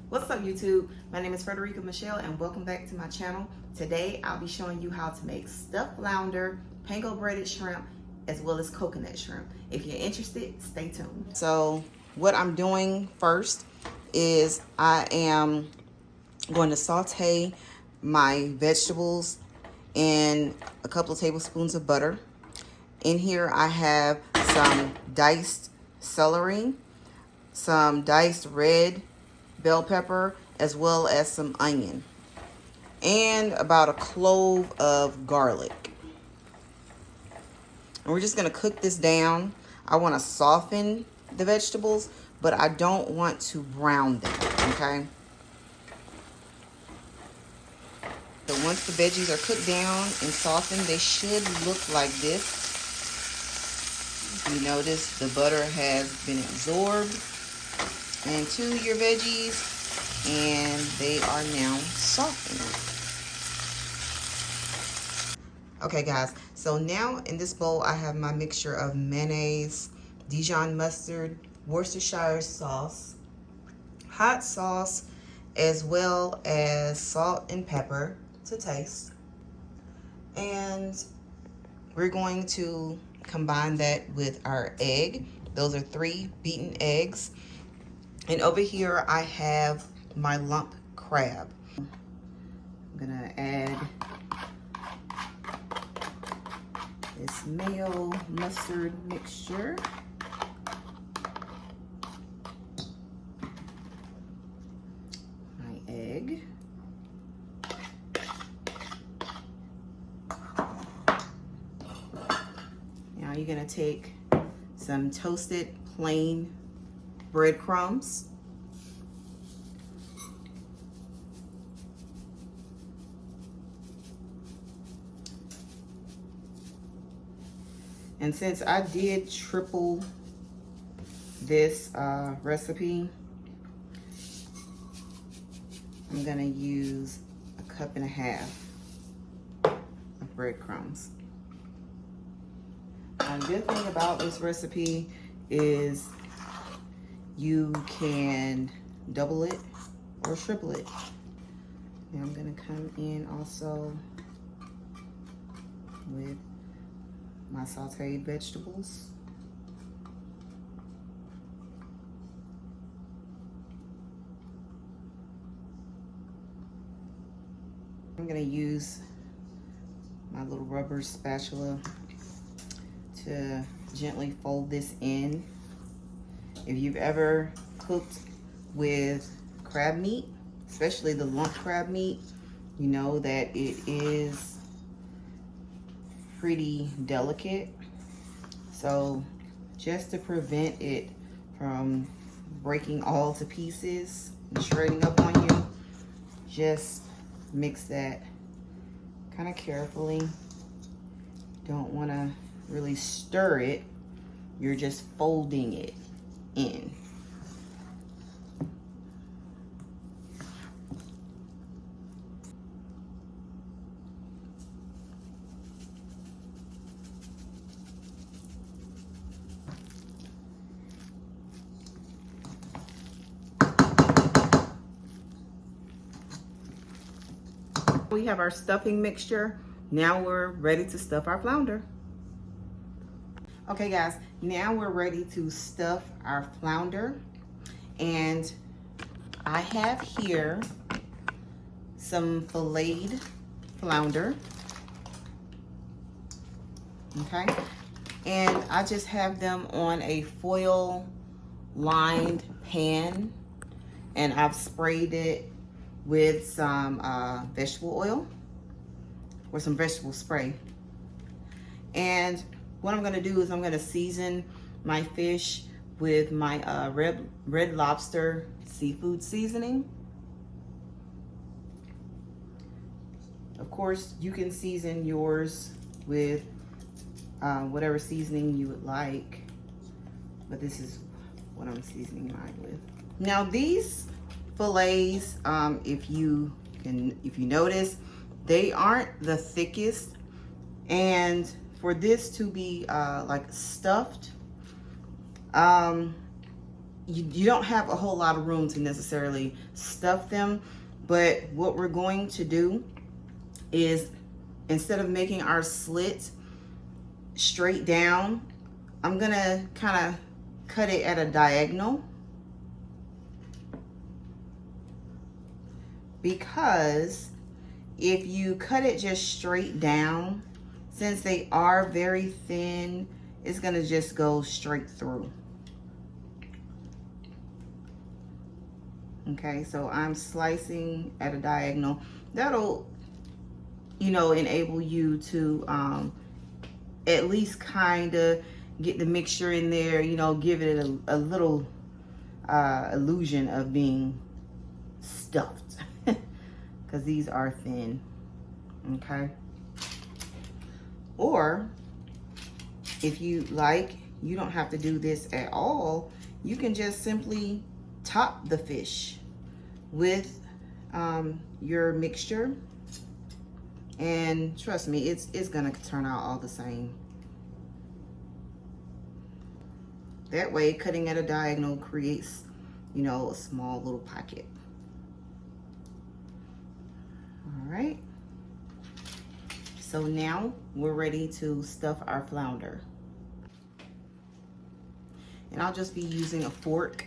What's up YouTube? My name is Frederica Michelle and welcome back to my channel. Today I'll be showing you how to make stuffed flounder, panko breaded shrimp, as well as coconut shrimp. If you're interested, stay tuned. So what I'm doing first is I am going to saute my vegetables in a couple of tablespoons of butter. In here I have some diced celery, some diced red bell pepper, as well as some onion, and about a clove of garlic. And we're just going to cook this down. I want to soften the vegetables, but I don't want to brown them, okay? So once the veggies are cooked down and softened, they should look like this. You notice the butter has been absorbed into your veggies and they are now softened. Okay guys, so now in this bowl I have my mixture of mayonnaise, Dijon mustard, Worcestershire sauce, hot sauce, as well as salt and pepper to taste. And we're going to combine that with our egg. Those are 3 beaten eggs. And over here I have my lump crab. I'm gonna add this mayo mustard mixture. My egg. Now you're gonna take some toasted plain breadcrumbs. And since I did triple this recipe, I'm gonna use 1.5 cups of breadcrumbs. The good thing about this recipe is you can double it or triple it. Now I'm gonna come in also with my sauteed vegetables. I'm gonna use my little rubber spatula to gently fold this in. If you've ever cooked with crab meat, especially the lump crab meat, you know that it is pretty delicate. So just to prevent it from breaking all to pieces and shredding up on you, just mix that kind of carefully. Don't want to really stir it. You're just folding it in. We have our stuffing mixture. Now we're ready to stuff our flounder. Okay guys, now we're ready to stuff our flounder. And I have here some filleted flounder. Okay, and I just have them on a foil lined pan, and I've sprayed it with some vegetable oil or some vegetable spray. And what I'm gonna do is I'm gonna season my fish with my red lobster seafood seasoning. Of course, you can season yours with whatever seasoning you would like, but this is what I'm seasoning mine with. Now these fillets, if you notice, they aren't the thickest, and for this to be like stuffed, you don't have a whole lot of room to necessarily stuff them. But what we're going to do is, instead of making our slit straight down, I'm gonna kind of cut it at a diagonal, because if you cut it just straight down, since they are very thin, it's gonna just go straight through. Okay, so I'm slicing at a diagonal. That'll, you know, enable you to at least kind of get the mixture in there, you know, give it a little illusion of being stuffed, because these are thin. Okay, or if you like, you don't have to do this at all. You can just simply top the fish with your mixture, and trust me, it's gonna turn out all the same. That way, cutting at a diagonal creates, you know, a small little pocket. All right, so now we're ready to stuff our flounder, and I'll just be using a fork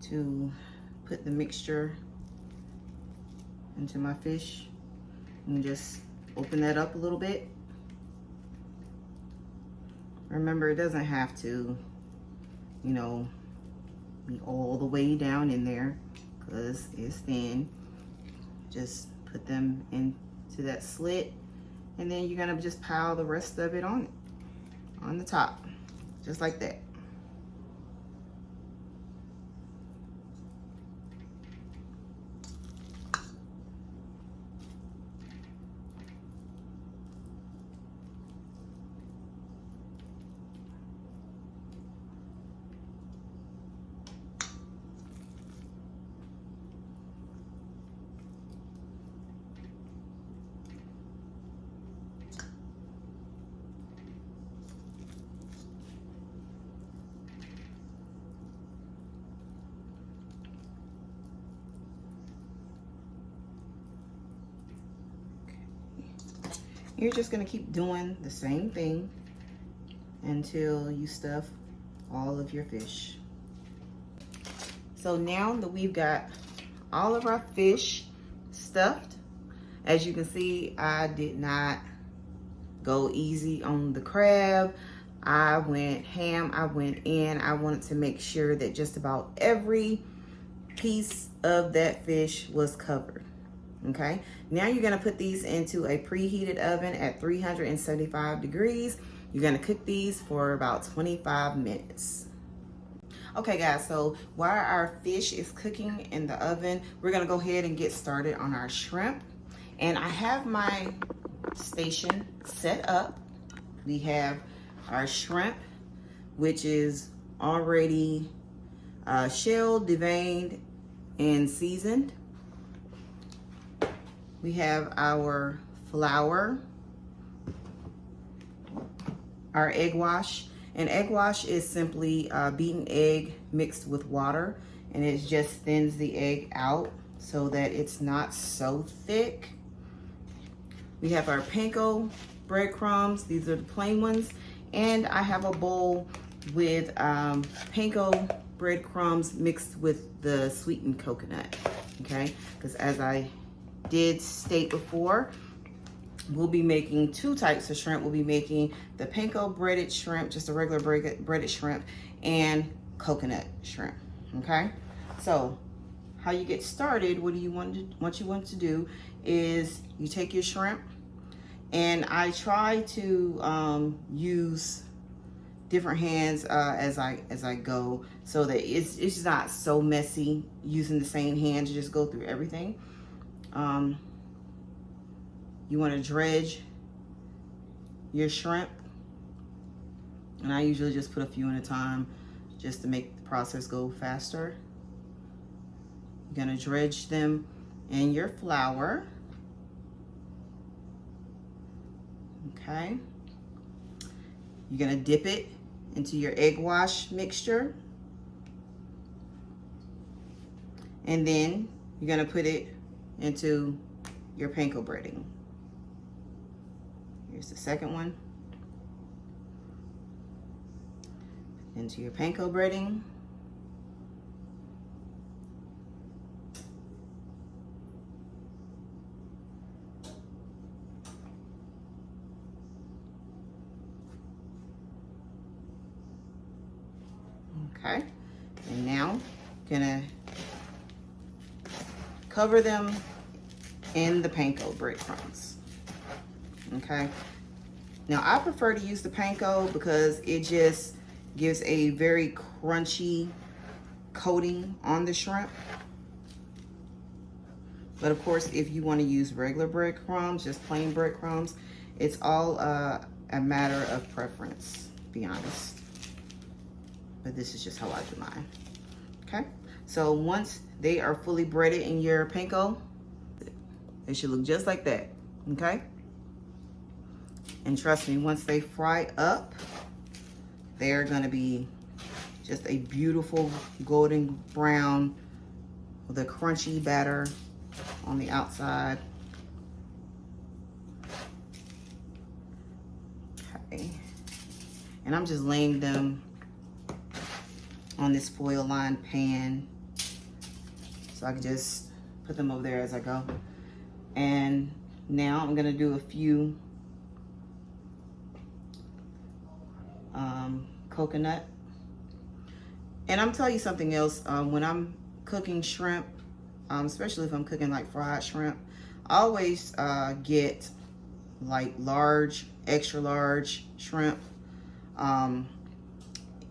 to put the mixture into my fish, and just open that up a little bit. Remember, it doesn't have to, you know, be all the way down in there, because it's thin. Just put them into that slit, and then you're gonna just pile the rest of it on the top, just like that. You're just gonna keep doing the same thing until you stuff all of your fish. So now that we've got all of our fish stuffed, as you can see, I did not go easy on the crab. I went ham, I went in. I wanted to make sure that just about every piece of that fish was covered. Okay, now you're gonna put these into a preheated oven at 375 degrees. You're gonna cook these for about 25 minutes. Okay guys, so while our fish is cooking in the oven, we're gonna go ahead and get started on our shrimp. And I have my station set up. We have our shrimp, which is already shelled, deveined, and seasoned. We have our flour, our egg wash, and egg wash is simply beaten egg mixed with water, and it just thins the egg out so that it's not so thick. We have our panko breadcrumbs. These are the plain ones, and I have a bowl with panko breadcrumbs mixed with the sweetened coconut. Okay, because as I did state before, we'll be making two types of shrimp. We'll be making the panko breaded shrimp, just a regular breaded shrimp, and coconut shrimp. Okay, so how you get started, what you want to do is you take your shrimp, and I try to use different hands as I go, so that it's not so messy using the same hand to just go through everything. You want to dredge your shrimp, and I usually just put a few at a time just to make the process go faster. You're going to dredge them in your flour. Okay. You're going to dip it into your egg wash mixture. And then you're gonna put it into your panko breading. Here's the second one. Into your panko breading. Okay, and now gonna cover them in the panko breadcrumbs. Okay, now I prefer to use the panko because it just gives a very crunchy coating on the shrimp. But of course, if you want to use regular breadcrumbs, just plain breadcrumbs, it's all a matter of preference, to be honest. But this is just how I do mine. Okay, so once they are fully breaded in your panko, they should look just like that. Okay, and trust me, once they fry up, they're gonna be just a beautiful golden brown with a crunchy batter on the outside. Okay, and I'm just laying them on this foil lined pan so I can just put them over there as I go. And now I'm gonna do a few coconut. And I'm telling you something else, when I'm cooking shrimp, especially if I'm cooking like fried shrimp, I always get like large, extra large shrimp.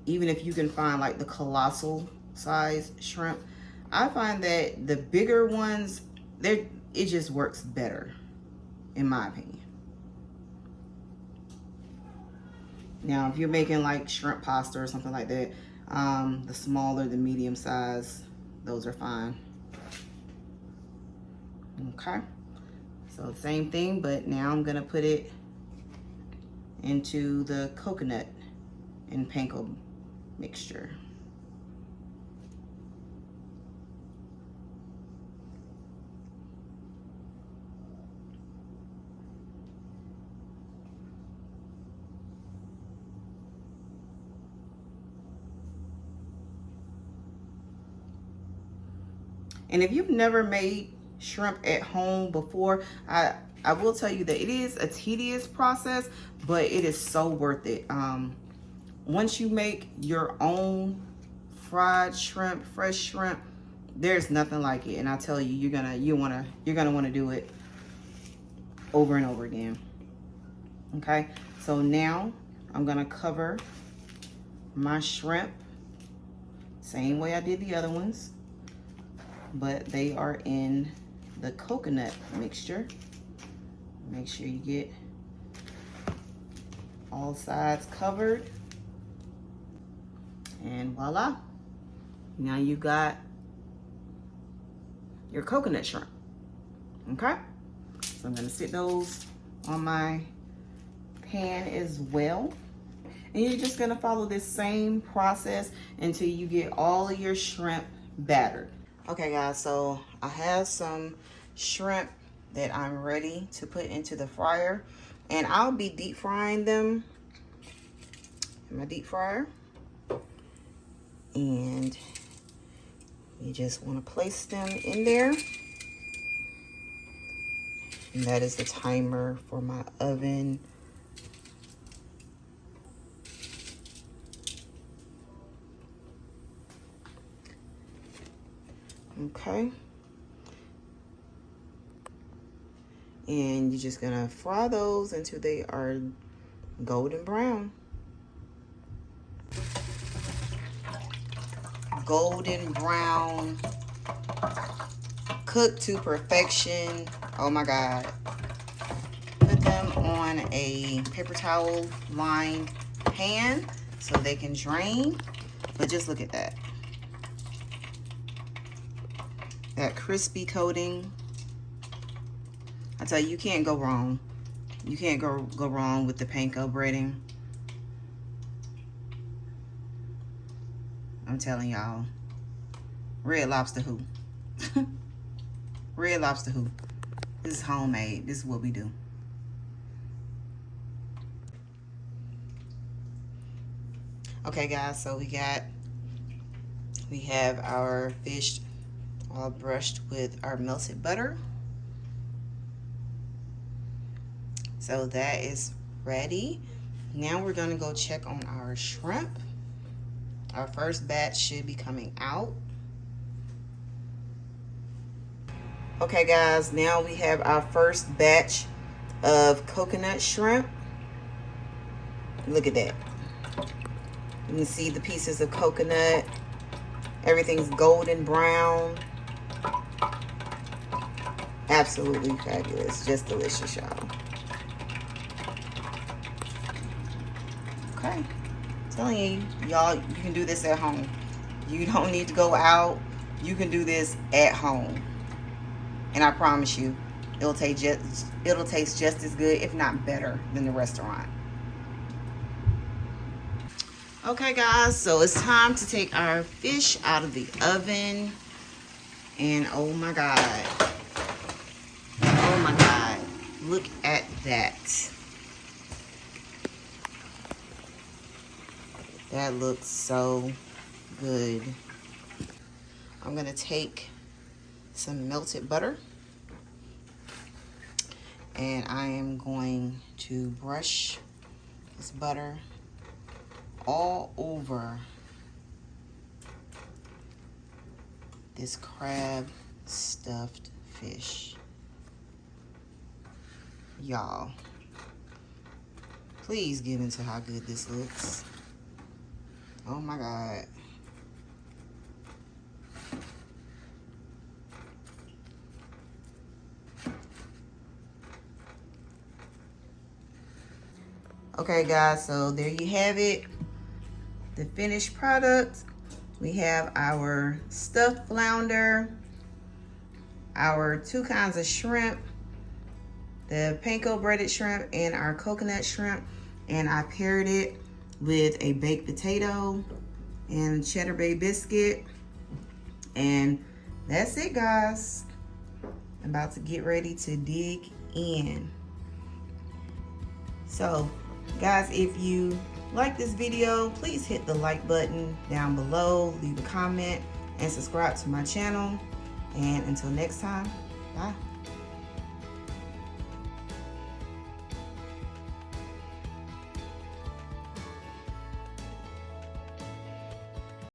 Even if you can find like the colossal size shrimp, I find that the bigger ones, it just works better, in my opinion. Now, if you're making like shrimp pasta or something like that, the smaller, the medium size, those are fine. Okay, so same thing, but now I'm gonna put it into the coconut and panko mixture. And if you've never made shrimp at home before, I will tell you that it is a tedious process, but it is so worth it. Once you make your own fried shrimp, fresh shrimp, there's nothing like it. And I tell you, you're gonna want to do it over and over again. Okay, so now I'm gonna cover my shrimp same way I did the other ones, but they are in the coconut mixture. Make sure you get all sides covered. And voila, now you got your coconut shrimp. Okay, so I'm gonna sit those on my pan as well. And you're just gonna follow this same process until you get all of your shrimp battered. Okay guys, so I have some shrimp that I'm ready to put into the fryer, and I'll be deep frying them in my deep fryer. And you just want to place them in there. And that is the timer for my oven. Okay. And you're just gonna fry those until they are golden brown. Golden brown, cooked to perfection. Oh my God. Put them on a paper towel lined pan so they can drain. But just look at that. That crispy coating. I tell you, you can't go wrong. You can't go wrong with the panko breading. I'm telling y'all. Red Lobster who? Red Lobster who? This is homemade. This is what we do. Okay guys, so we have our fish all brushed with our melted butter. So that is ready. Now we're gonna go check on our shrimp. Our first batch should be coming out. Okay guys, now we have our first batch of coconut shrimp. Look at that. You can see the pieces of coconut. Everything's golden brown. Absolutely fabulous. Just delicious, y'all. Okay. I'm telling you, y'all, you can do this at home. You don't need to go out. You can do this at home. And I promise you, it'll taste just as good, if not better, than the restaurant. Okay guys, so it's time to take our fish out of the oven. And oh my God, look at that. That looks so good. I'm gonna take some melted butter and I am going to brush this butter all over this crab stuffed fish. Y'all, please get into how good this looks. Oh my God. Okay guys, so there you have it. The finished product. We have our stuffed flounder, our 2 kinds of shrimp, the panko breaded shrimp and our coconut shrimp, and I paired it with a baked potato and cheddar bay biscuit. And that's it guys. I'm about to get ready to dig in. So guys, if you like this video, please hit the like button down below, leave a comment, and subscribe to my channel. And until next time, bye.